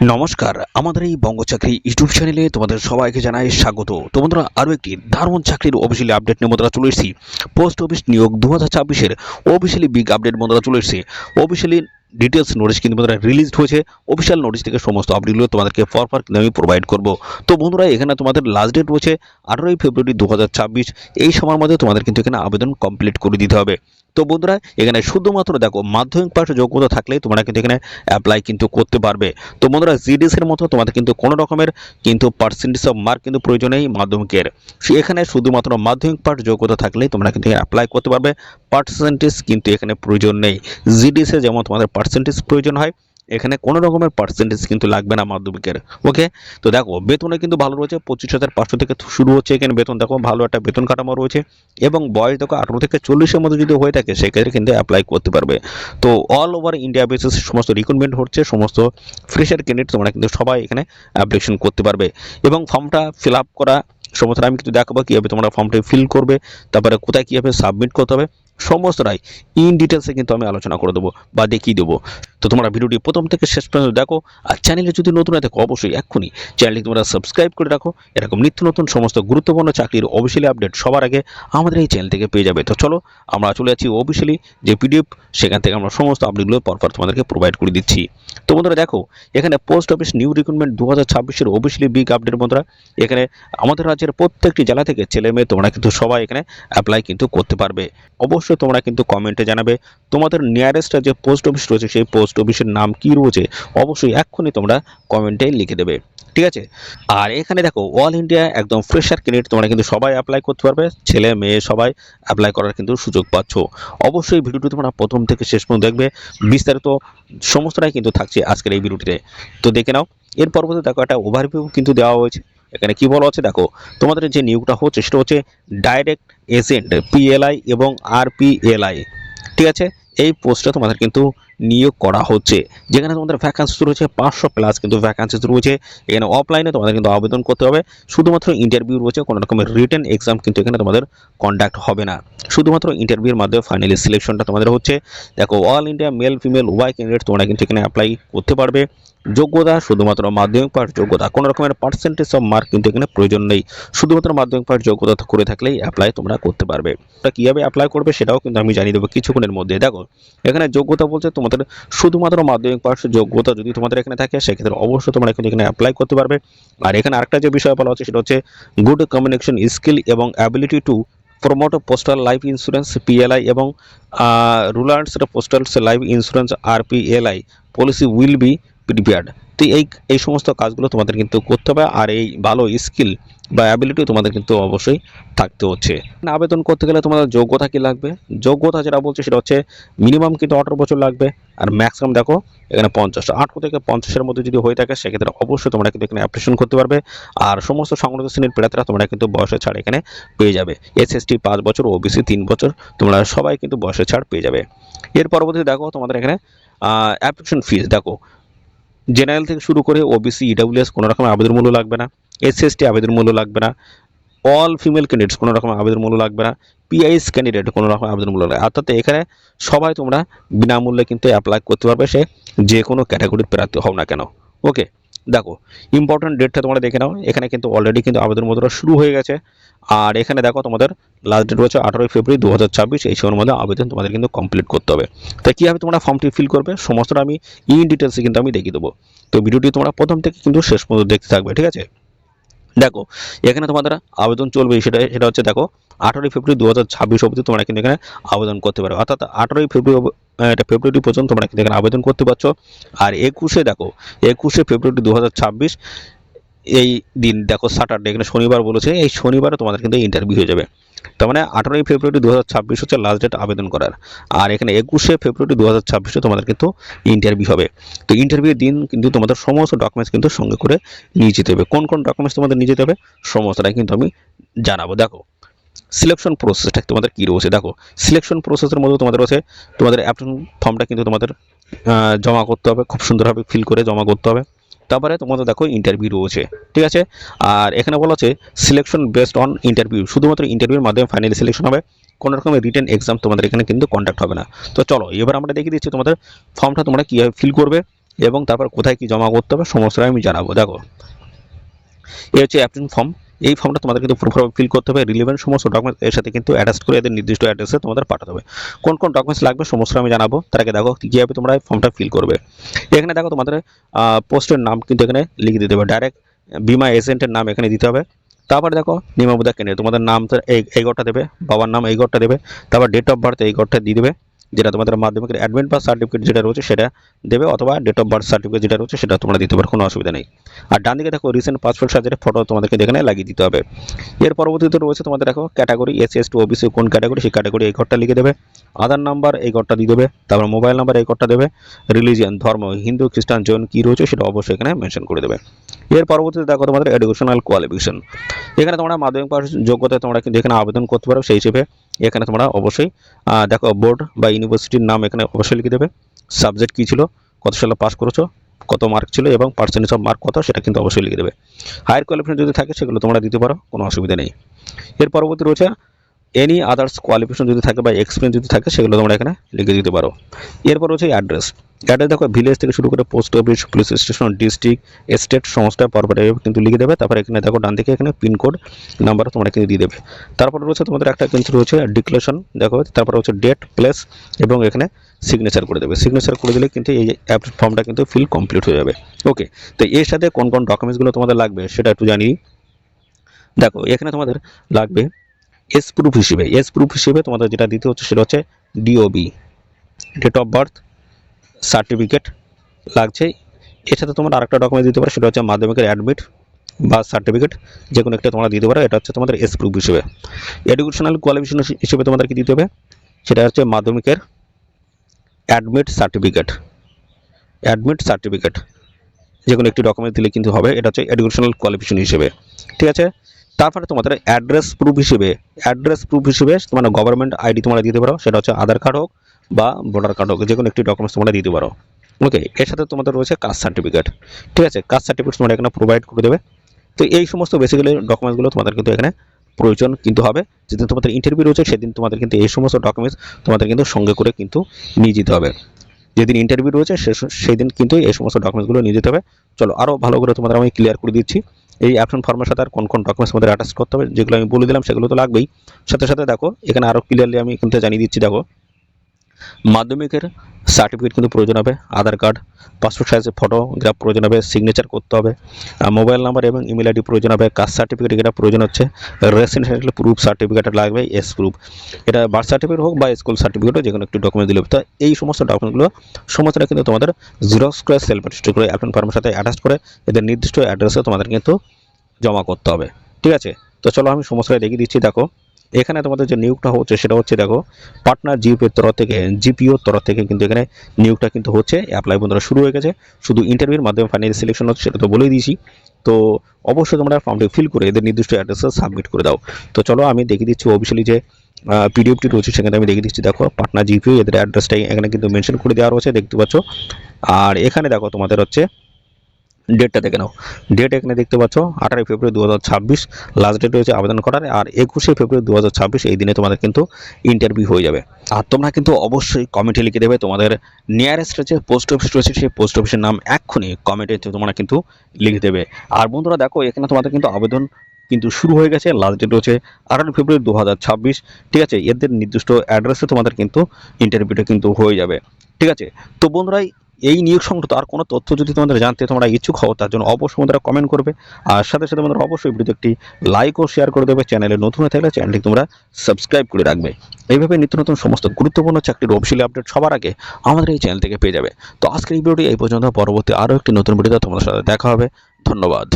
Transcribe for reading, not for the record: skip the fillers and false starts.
নমস্কার, আমাদের এই বঙ্গ চাকরি ইউটিউব চ্যানেলে তোমাদের সবাইকে জানাই স্বাগত। তো বন্ধুরা, আরও একটি দারুণ চাকরির অফিসিয়ালি আপডেট নিয়ে বন্ধুরা চলে এসেছি। পোস্ট অফিস নিয়োগ 2026-এর অফিসিয়ালি বিগ আপডেট বন্ধুরা চলে এসেছে। অফিসিয়ালি ডিটেলস নোটিশ কিন্তু বন্ধুরা রিলিজড হয়েছে। অফিসিয়াল নোটিশ থেকে সমস্ত আপডেটগুলো তোমাদেরকে পরপর কিন্তু আমি প্রোভাইড করব। তো বন্ধুরা, এখানে তোমাদের লাস্ট ডেট রয়েছে 18ই ফেব্রুয়ারি 2026। এই সময়ের মধ্যে তোমাদের কিন্তু এখানে আবেদন কমপ্লিট করে দিতে হবে। তো বন্ধুরা, এখানে শুধুমাত্র দেখো মাধ্যমিক পাশ যোগ্যতা থাকলেই তোমরা কিন্তু এখানে অ্যাপ্লাই কিন্তু করতে পারবে। তো বন্ধুরা, জিডিএস এর মতো তোমাদের কিন্তু কোনো রকমের কিন্তু পার্সেন্টেজ অফ মার্ক কিন্তু প্রয়োজন নেই মাধ্যমিকের। এখানে শুধুমাত্র মাধ্যমিক পাশ যোগ্যতা থাকলেই তোমরা কিন্তু অ্যাপ্লাই করতে পারবে। পার্সেন্টেজ কিন্তু এখানে প্রয়োজন নেই। জিডিএস এ যেমন তোমাদের পার্সেন্টেজ প্রয়োজন হয়, এখানে কোনো রকমের পার্সেন্টেজ কিন্তু লাগবে না মাধ্যমিকের। ওকে, তো দেখো বেতনে কিন্তু ভালো রয়েছে, 25,500 থেকে শুরু হচ্ছে এখানে বেতন। দেখো ভালো একটা বেতন কাঠামো রয়েছে এবং বয়স দেখো 18 থেকে 40-এর মধ্যে যদি হয়ে থাকে সেক্ষেত্রে কিন্তু অ্যাপ্লাই করতে পারবে। তো অল ওভার ইন্ডিয়া বেসিস সমস্ত রিক্রুটমেন্ট হচ্ছে, সমস্ত ফ্রেশার ক্যান্ডিডেট তোমরা কিন্তু সবাই এখানে অ্যাপ্লিকেশন করতে পারবে এবং ফর্মটা ফিল আপ করা সমস্ত আমি কিন্তু দেখাবো কীভাবে তোমরা ফর্মটা ফিল করবে, তারপরে কোথায় কীভাবে সাবমিট করতে হবে সমস্তটাই ইন ডিটেলসে কিন্তু আমি আলোচনা করে দেবো বা দেখিয়ে দেবো। তো তোমরা ভিডিওটি প্রথম থেকে শেষ পর্যন্ত দেখো। আর চ্যানেলে যদি নতুন হয় দেখো অবশ্যই এক্ষুনি চ্যানেলটি তোমরা সাবস্ক্রাইব করে রাখো। এরকম নিত্য নতুন সমস্ত গুরুত্বপূর্ণ চাকরির অফিসিয়ালি আপডেট সবার আগে আমাদের এই চ্যানেল থেকে পেয়ে যাবে। তো চলো আমরা চলে যাচ্ছি অফিসিয়ালি যে পিডিএফ, সেখান থেকে আমরা সমস্ত আপডেটগুলো পরপর তোমাদেরকে প্রোভাইড করে দিচ্ছি। তো বন্ধুরা দেখো, এখানে পোস্ট অফিস নিউ রিক্রুটমেন্ট 2026-এর অফিসিয়ালি বিগ আপডেট বন্ধুরা। এখানে আমাদের রাজ্যের প্রত্যেকটি জেলা থেকে ছেলে মেয়ে তোমরা কিন্তু সবাই এখানে অ্যাপ্লাই কিন্তু করতে পারবে। অবশ্যই তোমরা কিন্তু কমেন্টে জানাবে তোমাদের নিয়ারেস্ট যে পোস্ট অফিস রয়েছে সেই পোস্ট অফিসের নাম কি রয়েছে, অবশ্যই এক্ষুনি তোমরা কমেন্টে লিখে দেবে, ঠিক আছে। আর এখানে দেখো অল ইন্ডিয়া একদম ফ্রেশার ক্যান্ডিডেট তোমরা কিন্তু সবাই অ্যাপ্লাই করতে পারবে, ছেলে মেয়ে সবাই অ্যাপ্লাই করার কিন্তু সুযোগ পাচ্ছ। অবশ্যই ভিডিওটি তোমরা প্রথম থেকে শেষ পর্যন্ত দেখবে, বিস্তারিত সমস্তটাই কিন্তু থাকছে আজকের এই ভিডিওটিতে। তো দেখে নাও। এর পরবর্তী দেখো একটা ওভারভিউ কিন্তু দেওয়া হয়েছে। এখানে কি বলা হচ্ছে দেখো, তোমাদের যে নিয়োগটা হচ্ছে সেটা হচ্ছে ডাইরেক্ট এজেন্ট পিএলআই এবং আরপিএলআই, ঠিক আছে। এই পোস্টে তোমাদের কিন্তু নিয়োগ করা হচ্ছে, যেখানে তোমাদের ভ্যাকান্সি রয়েছে 500+ কিন্তু ভ্যাকান্সি রয়েছে। এখানে অফলাইনে তোমাদের কিন্তু আবেদন করতে হবে, শুধুমাত্র ইন্টারভিউ রয়েছে, কোনো রকমের রিটেন এক্সাম কিন্তু এখানে তোমাদের কন্ডাক্ট হবে না, শুধুমাত্র ইন্টারভিউর মাধ্যমে ফাইনালি সিলেকশনটা তোমাদের হচ্ছে। দেখো অল ইন্ডিয়া মেল ফিমেল উভয় ক্যান্ডিডেট তোমরা কিন্তু এখানে অ্যাপ্লাই করতে পারবে। যোগ্যতা শুধুমাত্র মাধ্যমিক পাশ যোগ্যতা, কোনো রকমের পার্সেন্টেজ অফ মার্ক কিন্তু এখানে প্রয়োজন নেই, শুধুমাত্র মাধ্যমিক পাশ যোগ্যতা করে থাকলেই অ্যাপ্লাই তোমরা করতে পারবে। ওটা কীভাবে অ্যাপ্লাই করবে সেটাও কিন্তু আমি জানিয়ে দেবো কিছুক্ষণের মধ্যে। দেখো এখানে যোগ্যতা বলছে তোমাদের শুধুমাত্র মাধ্যমিক পাশ যোগ্যতা যদি তোমাদের এখানে থাকে সেক্ষেত্রে অবশ্যই তোমরা কিন্তু এখানে অ্যাপ্লাই করতে পারবে। আর এখানে আরেকটা যে বিষয় বলা হচ্ছে সেটা হচ্ছে গুড কমিউনিকেশন স্কিল এবং ability to promote postal life insurance PLI এবং rurals postal life insurance RPLI policy will be prepared. তো এই সমস্ত কাজগুলো তোমাদের কিন্তু করতে হবে। আর এই ভালো স্কিল বা অ্যাবিলিটি তোমাদের কিন্তু অবশ্যই থাকতে হচ্ছে। আবেদন করতে গেলে তোমাদের যোগ্যতা কি লাগবে, যোগ্যতা যেটা বলছে সেটা হচ্ছে মিনিমাম কিন্তু 18 বছর লাগবে, আর ম্যাক্সিমাম দেখো এখানে 50, 18 থেকে 50-এর মধ্যে যদি হয়ে থাকে সেক্ষেত্রে অবশ্যই তোমরা কিন্তু এখানে অ্যাপ্লিকেশন করতে পারবে। আর সমস্ত সংগঠিত শ্রেণীর প্রার্থীরা তোমরা কিন্তু বয়সের ছাড় এখানে পেয়ে যাবে। এসএসটি 5 বছর, ওবিসি 3 বছর, তোমরা সবাই কিন্তু বয়সের ছাড় পেয়ে যাবে। এর পরবর্তীতে দেখো তোমাদের এখানে অ্যাপ্লিকেশন ফিস দেখো, জেনারেল থেকে শুরু করে ওবিসি ইডব্লিউএস কোনো রকম আবেদন মূল্য লাগবে না, এসসি আবেদন মূল্য লাগবে না, অল ফিমেল ক্যান্ডিডেটস কোনো রকম আবেদন মূল্য লাগবে না, পিআইএস ক্যান্ডিডেট কোনো রকম আবেদন মূল্য লাগবে। অর্থাৎ এখানে সবাই তোমরা বিনামূল্যে কিন্তু অ্যাপ্লাই করতে পারবে, সে যে কোনো ক্যাটাগরির প্রার্থী হও না কেন। ওকে, দেখো ইম্পর্টেন্ট ডেটটা তোমরা দেখে নাও। এখানে কিন্তু অলরেডি কিন্তু আবেদন মধ্যে শুরু হয়ে গেছে। আর এখানে দেখো তোমাদের লাস্ট ডেট রয়েছে 18ই ফেব্রুয়ারি 2026। এই সময়ের মধ্যে আবেদন তোমাদের কিন্তু কমপ্লিট করতে হবে। তাই কীভাবে তোমরা ফর্মটি ফিল করবে সমস্তটা আমি ইন ডিটেলসে কিন্তু আমি দেখিয়ে দেবো। তো ভিডিওটি তোমরা প্রথম থেকে কিন্তু শেষ পর্যন্ত দেখতে থাকবে, ঠিক আছে। দেখো এখানে তোমাদের আবেদন চলবে, সেটা হচ্ছে দেখো 18ই ফেব্রুয়ারি 2026 অবধি তোমরা কিন্তু এখানে আবেদন করতে পারো। অর্থাৎ 18ই ফেব্রুয়ারি পর্যন্ত তোমরা কিন্তু এখানে আবেদন করতে পারছো। আর 21-এ দেখো 21শে ফেব্রুয়ারি 2026 এই দিন দেখো স্যাটারডে, এখানে শনিবার বলেছে, এই শনিবারে তোমাদের কিন্তু ইন্টারভিউ হয়ে যাবে। তার মানে 18ই ফেব্রুয়ারি 2026 হচ্ছে লাস্ট ডেট আবেদন করার। আর এখানে 21শে ফেব্রুয়ারি 2026-এ তোমাদের কিন্তু ইন্টারভিউ হবে। তো ইন্টারভিউর দিন কিন্তু তোমাদের সমস্ত ডকুমেন্টস কিন্তু সঙ্গে করে নিয়ে যেতে হবে। কোন কোন ডকুমেন্টস তোমাদের নিয়ে যেতে হবে সমস্তটাই কিন্তু আমি জানাবো। দেখো সিলেকশন প্রসেসটা তোমাদের কী রয়েছে, দেখো সিলেকশন প্রসেসের মধ্যে তোমাদের রয়েছে তোমাদের অ্যাপ্লিকেশন ফর্মটা কিন্তু তোমাদের জমা করতে হবে, খুব সুন্দরভাবে ফিল করে জমা করতে হবে। তারপরে তোমাদের দেখো ইন্টারভিউ রয়েছে, ঠিক আছে। আর এখানে বলা আছে সিলেকশন বেসড অন ইন্টারভিউ, শুধুমাত্র ইন্টারভিউর মাধ্যমে ফাইনালি সিলেকশন হবে, কোনো রকমের রিটেন এক্সাম তোমাদের এখানে কিন্তু কন্ডাক্ট হবে না। তো চলো এবার আমরা দেখিয়ে দিচ্ছি তোমাদের ফর্মটা তোমরা কীভাবে ফিল করবে এবং তারপর কোথায় কি জমা করতে হবে সমস্তটাই আমি জানাবো। দেখো এই হচ্ছে অ্যাপ্লিকেশন ফর্ম। এই ফর্মটা তোমাদের কিন্তু পুরোপুরি ফিল করতে হবে, রিলেভেন্ট সমস্ত ডকুমেন্টস এর সাথে কিন্তু অ্যাটাচ করে এদের নির্দিষ্ট অ্যাড্রেসে তোমাদের পাঠাতে হবে। কোন কোন ডকুমেন্টস লাগবে সমস্ত আমি জানাবো, তার আগে দেখো কীভাবে তোমরা এই ফর্মটা ফিল করবে। এখানে দেখো তোমাদের পোস্টের নাম কিন্তু এখানে লিখে দিতে হবে, ডাইরেক্ট বিমা এজেন্টের নাম এখানে দিতে হবে। তারপরে দেখো নিয়মাবলী কেন্দ্রে তোমাদের নাম এই ঘরটা দেবে, বাবার নাম এই ঘরটা দেবে, তারপর ডেট অফ বার্থ এই ঘরটা দিয়ে দেবে, যেটা তোমাদের মাধ্যমিকের অ্যাডমিট বা সার্টিফিকেট যেটা রয়েছে সেটা দেবে, অথবা ডেট অফ বার্থ সার্টিফিকেট যেটা রয়েছে সেটা তোমরা দিতে পারো, কোনো অসুবিধা নেই। আর ডান দিকে দেখো রিসেন্ট পাসপোর্ট সাইজের ফটো তোমাদেরকে এখানে লাগিয়ে দিতে হবে। এর পরবর্তীতে রয়েছে তোমাদের দেখো ক্যাটাগরি এসসি এসটি ওবিসি কোন ক্যাটাগরি, সেই ক্যাটাগরি এই ঘরটা লিখে দেবে, আধার নাম্বার এই ঘরটা দিয়ে দেবে, তারপর মোবাইল নাম্বার এই ঘরটা দেবে, রিলিজিয়ান ধর্ম হিন্দু খ্রিস্টান জৈন কী রয়েছে সেটা অবশ্যই এখানে মেনশন করে দেবে। এর পরবর্তীতে দেখো তোমাদের এডুকেশনাল কোয়ালিফিকেশন, এখানে তোমরা মাধ্যমিক পাস যোগ্যতায় তোমরা কিন্তু এখানে আবেদন করতে পারো, সেই হিসেবে এখানে তোমরা অবশ্যই দেখো বোর্ড বা ইউনিভার্সিটির নাম এখানে অবশ্যই লিখে দেবে, সাবজেক্ট কী ছিল, কত সালে পাস করেছো, কত মার্ক ছিল এবং পার্সেন্টেজ অফ মার্ক কত সেটা কিন্তু অবশ্যই লিখে দেবে। হায়ার কোয়ালিফিকেশন যদি থাকে সেগুলো তোমরা দিতে পারো, কোনো অসুবিধা নেই। এর পরবর্তী রয়েছে এনি আদার্স কোয়ালিফিকেশন যদি থাকে বা এক্সপিরিয়েন্স যদি থাকে সেগুলো তোমরা এখানে লিখে দিতে পারো। এরপর হচ্ছে অ্যাড্রেস দেখো ভিলেজ থেকে শুরু করে post office, police station, district, state সমস্ত পরপরে কিন্তু লিখে দেবে। তারপরে এখানে দেখো ডান দিকে এখানে পিনকোড নাম্বার তোমরা কিন্তু দিয়ে দেবে। তারপর রয়েছে তোমাদের একটা কিন্তু রয়েছে ডিক্লারেশন, দেখো তারপর হচ্ছে ডেট, প্লেস এবং এখানে সিগনেচার করে দেবে। সিগনেচার করে দিলে কিন্তু এই অ্যাপ ফর্মটা কিন্তু ফিল কমপ্লিট হয়ে যাবে। ওকে, তো এর সাথে কোন কোন ডকুমেন্টসগুলো তোমাদের লাগবে সেটা একটু জানি। দেখো এখানে তোমাদের লাগবে এস প্রুফ হিসেবে তোমাদের যেটা দিতে হচ্ছে সেটা হচ্ছে DOB, date of birth certificate লাগছে। এর সাথে তোমরা আরেকটা ডকুমেন্ট দিতে পারো, সেটা হচ্ছে মাধ্যমিকের অ্যাডমিট বা সার্টিফিকেট, যে কোনো একটা তোমরা দিতে পারো। এটা হচ্ছে তোমাদের এস প্রুফ হিসেবে। এডুকেশনাল কোয়ালিফিকেশন হিসেবে তোমাদেরকে দিতে হবে, সেটা হচ্ছে মাধ্যমিকের অ্যাডমিট সার্টিফিকেট, যে কোনো একটি ডকুমেন্ট দিলে কিন্তু হবে। এটা হচ্ছে এডুকেশনাল কোয়ালিফিকেশন হিসেবে, ঠিক আছে। তারপরে তোমাদের অ্যাড্রেস প্রুফ হিসেবে তোমার গভর্নমেন্ট আইডি তোমরা দিতে পারো, সেটা হচ্ছে আধার কার্ড হোক বা ভোটার কার্ড হোক, যে কোনো একটি ডকুমেন্টস তোমরা দিতে পারো। ওকে, এর সাথে তোমাদের রয়েছে কাস্ট সার্টিফিকেট, ঠিক আছে। কাস্ট সার্টিফিকেট তোমরা এখানে প্রোভাইড করে দেবে। তো এই সমস্ত বেসিক্যালি ডকুমেন্টসগুলো তোমাদের কিন্তু এখানে প্রয়োজন কিন্তু হবে। যেদিন তোমাদের ইন্টারভিউ রয়েছে সেদিন তোমাদের কিন্তু এই সমস্ত ডকুমেন্টস তোমাদের কিন্তু সঙ্গে করে কিন্তু নিয়ে যেতে হবে। যেদিন ইন্টারভিউ রয়েছে সেই দিন কিন্তু এই সমস্ত ডকুমেন্টসগুলো নিয়ে যেতে হবে। চলো আরও ভালো করে তোমাদের আমি ক্লিয়ার করে দিচ্ছি এই অ্যাপ্লিকেশন ফর্মের সাথে আর কোন কোন ডকুমেন্টস আমাদের অ্যাটাচ করতে হবে, যেগুলো আমি বলে দিলাম সেগুলো তো লাগবেই। সাথে সাথে দেখো এখানে আরও ক্লিয়ারলি আমি কিন্তু জানিয়ে দিচ্ছি। দেখো মাধ্যমিকের সার্টিফিকেট কিন্তু প্রয়োজন হবে, আধার কার্ড, পাসপোর্ট সাইজের ফটোগ্রাফ প্রয়োজন হবে, সিগনেচার করতে হবে, মোবাইল নাম্বার এবং ইমেল আইডি প্রয়োজন হবে, কাস্ট সার্টিফিকেট এটা প্রয়োজন হচ্ছে, রেসিডেন্সিয়াল প্রুফ সার্টিফিকেট লাগবে, এস প্রুফ, এটা বার্থ সার্টিফিকেট হোক বা স্কুল সার্টিফিকেটও যে কোনো একটি ডকুমেন্ট দিলে হবে। তো এই সমস্ত ডকুমেন্টগুলো সমস্তটা কিন্তু তোমাদের জেরক্স করে সেলফ অ্যাটেস্টেড করে অ্যাপ্লিকেশন ফর্মের সাথে অ্যাটাচ করে এদের নির্দিষ্ট অ্যাড্রেসে তোমাদের কিন্তু জমা করতে হবে, ঠিক আছে। তো চলো আমি সমস্যাটা দেখিয়ে দিচ্ছি। দেখো এখানে তোমাদের যে নিয়োগটা হচ্ছে সেটা হচ্ছে দেখো পার্টনার জিপিওর তরফ থেকে কিন্তু এখানে নিয়োগটা কিন্তু হচ্ছে। অ্যাপ্লাই বন্ধুরা শুরু হয়ে গেছে, শুধু ইন্টারভিউর মাধ্যমে ফাইনাল সিলেকশন হচ্ছে সেটা তো বলেই দিয়েছি। তো অবশ্যই তোমরা ফর্মটি ফিল করে এদের নির্দিষ্ট অ্যাড্রেসে সাবমিট করে দাও। তো চলো আমি দেখিয়ে দিচ্ছি অফিসিয়ালি যে পিডিএফটি রয়েছে সেখানে আমি দেখিয়ে দিচ্ছি। দেখো পার্টনার জিপিও এদের অ্যাড্রেসটাই এখানে কিন্তু মেনশন করে দেওয়া রয়েছে, দেখতে পাচ্ছ। আর এখানে দেখো তোমাদের হচ্ছে ডেটটা দেখে নাও, ডেট এখানে দেখতে পাচ্ছ 18 ফেব্রুয়ারি 2026 লাস্ট ডেট রয়েছে আবেদন করার। আর 21 ফেব্রুয়ারি 2026 এই দিনে তোমাদের কিন্তু ইন্টারভিউ হয়ে যাবে। আর তোমরা কিন্তু অবশ্যই কমেন্টে লিখে দেবে তোমাদের নিয়ারেস্ট যে পোস্ট অফিস রয়েছে সেই পোস্ট অফিসের নাম, এক্ষুনি কমেন্টে তোমরা কিন্তু লিখে দেবে। আর বন্ধুরা দেখো এখানে তোমাদের কিন্তু আবেদন কিন্তু শুরু হয়ে গেছে, লাস্ট ডেট রয়েছে 18 ফেব্রুয়ারি 2026, ঠিক আছে। এদের নির্দিষ্ট অ্যাড্রেসে তোমাদের কিন্তু ইন্টারভিউটা কিন্তু হয়ে যাবে, ঠিক আছে। তো বন্ধুরা এই নিয়োগ সংক্রান্ত আর কোনো তথ্য যদি তোমাদের জানতে তোমরা ইচ্ছুক হও তার জন্য অবশ্যই তোমরা কমেন্ট করবে। আর সাথে সাথে তোমরা অবশ্যই ভিডিওতে একটি লাইক ও শেয়ার করে দেবে। চ্যানেলে নতুন হয়ে থাকলে চ্যানেলটি তোমরা সাবস্ক্রাইব করে রাখবে। এইভাবে নিত্য নতুন সমস্ত গুরুত্বপূর্ণ চাকরির অফিসিয়াল আপডেট সবার আগে আমাদের এই চ্যানেল থেকে পেয়ে যাবে। তো আজকের এই ভিডিওটি এই পর্যন্ত, পরবর্তী আরও একটি নতুন ভিডিওতে তোমাদের সাথে দেখা হবে। ধন্যবাদ।